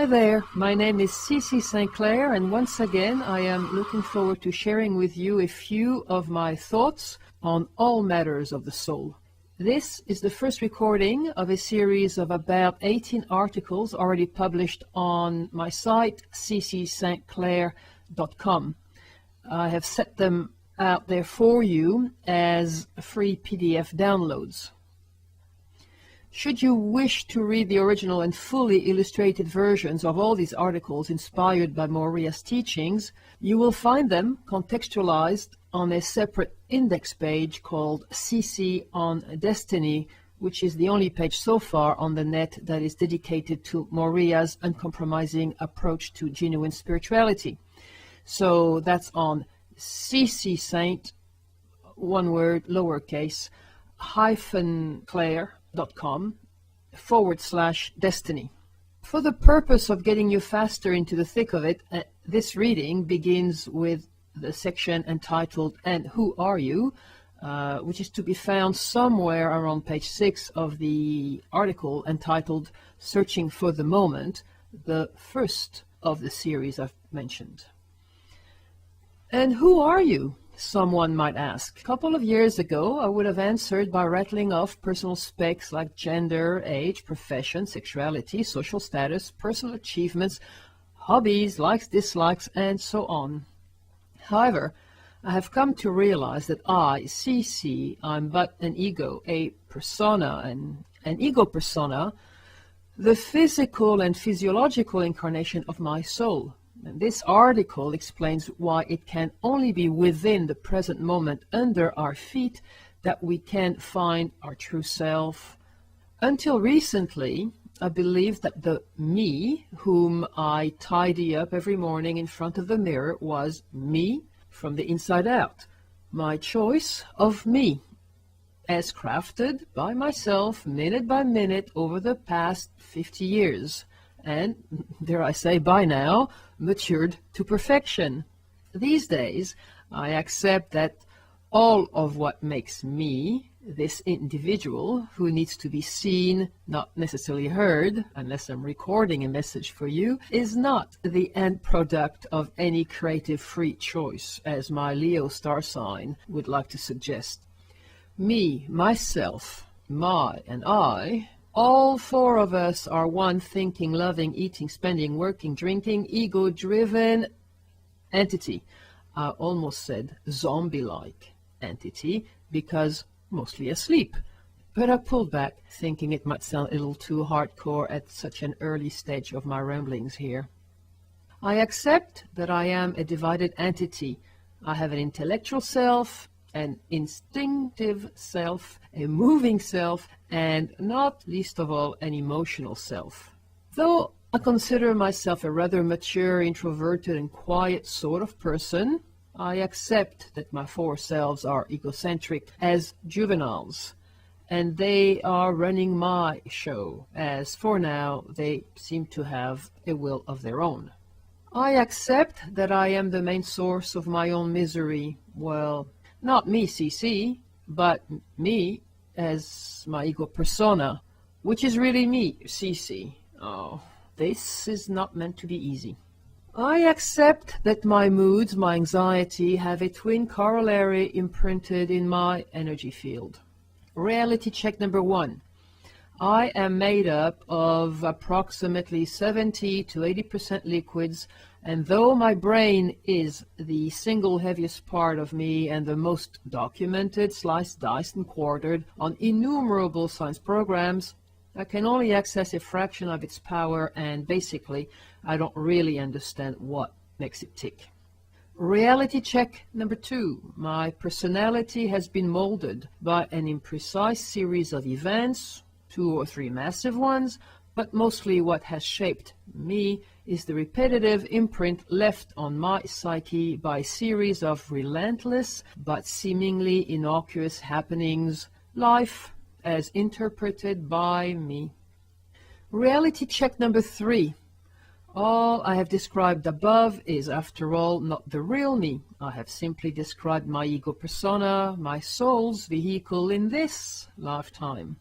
Hi there, my name is Cici St. Clair, and once again I am looking forward to sharing with you a few of my thoughts on all matters of the soul. This is the first recording of a series of about 18 articles already published on my site, cccstclair.com. I have set them out there for you as free PDF downloads. Should you wish to read the original and fully illustrated versions of all these articles inspired by Moria's teachings, you will find them contextualized on a separate index page called CC on Destiny, which is the only page so far on the net that is dedicated to Moria's uncompromising approach to genuine spirituality. So that's on ccsaint, one word, lowercase, -clair.com/destiny. For the purpose of getting you faster into the thick of it, this reading begins with the section entitled "And Who Are You?", which is to be found somewhere around page 6 of the article entitled "Searching for the Moment," the first of the series I've mentioned. And who are you? Someone might ask. A couple of years ago, I would have answered by rattling off personal specs like gender, age, profession, sexuality, social status, personal achievements, hobbies, likes, dislikes, and so on. However, I have come to realize that I'm but an ego, a persona, and an ego persona, the physical and physiological incarnation of my soul. And this article explains why it can only be within the present moment under our feet that we can find our true self. Until recently, I believed that the me whom I tidy up every morning in front of the mirror was me from the inside out, my choice of me, as crafted by myself minute by minute over the past 50 years. And, dare I say, by now, matured to perfection. These days, I accept that all of what makes me, this individual who needs to be seen, not necessarily heard, unless I'm recording a message for you, is not the end product of any creative free choice, as my Leo star sign would like to suggest. Me, myself, my, and I, all four of us are one thinking, loving, eating, spending, working, drinking, ego-driven entity. I almost said zombie-like entity because mostly asleep. But I pulled back, thinking it might sound a little too hardcore at such an early stage of my ramblings here. I accept that I am a divided entity. I have an intellectual self, an instinctive self, a moving self, and not least of all, an emotional self. Though I consider myself a rather mature, introverted, and quiet sort of person, I accept that my four selves are egocentric as juveniles, and they are running my show, as for now they seem to have a will of their own. I accept that I am the main source of my own misery. Well, not me, CC, but me as my ego persona, which is really me, CC. Oh, this is not meant to be easy. I accept that my moods, my anxiety, have a twin corollary imprinted in my energy field. Reality check number 1. I am made up of approximately 70 to 80% liquids, and though my brain is the single heaviest part of me and the most documented, sliced, diced, and quartered on innumerable science programs, I can only access a fraction of its power, and basically, I don't really understand what makes it tick. Reality check number 2. My personality has been molded by an imprecise series of events, 2 or 3 massive ones, but mostly what has shaped me is the repetitive imprint left on my psyche by a series of relentless but seemingly innocuous happenings, life as interpreted by me. Reality check number 3. All I have described above is, after all, not the real me. I have simply described my ego persona, my soul's vehicle in this lifetime.